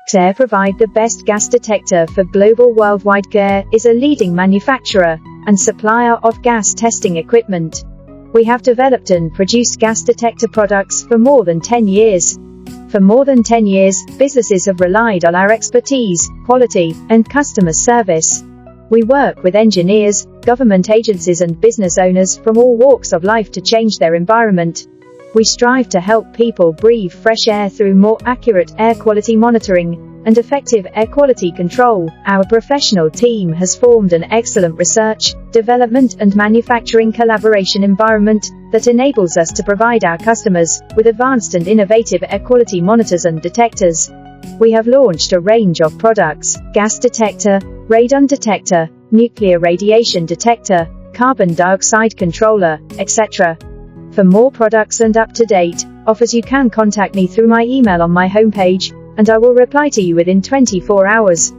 GZAIR provide the best gas detector for global worldwide. GZAIR is a leading manufacturer and supplier of gas testing equipment. We have developed and produced gas detector products for more than 10 years. For more than 10 years, businesses have relied on our expertise, quality, and customer service. We work with engineers, government agencies and business owners from all walks of life to change their environment. We strive to help people breathe fresh air through more accurate air quality monitoring and effective air quality control. Our professional team has formed an excellent research, development and manufacturing collaboration environment that enables us to provide our customers with advanced and innovative air quality monitors and detectors. We have launched a range of products: gas detector, radon detector, nuclear radiation detector, carbon dioxide controller, etc. For more products and up-to-date offers, you can contact me through my email on my homepage, and I will reply to you within 24 hours.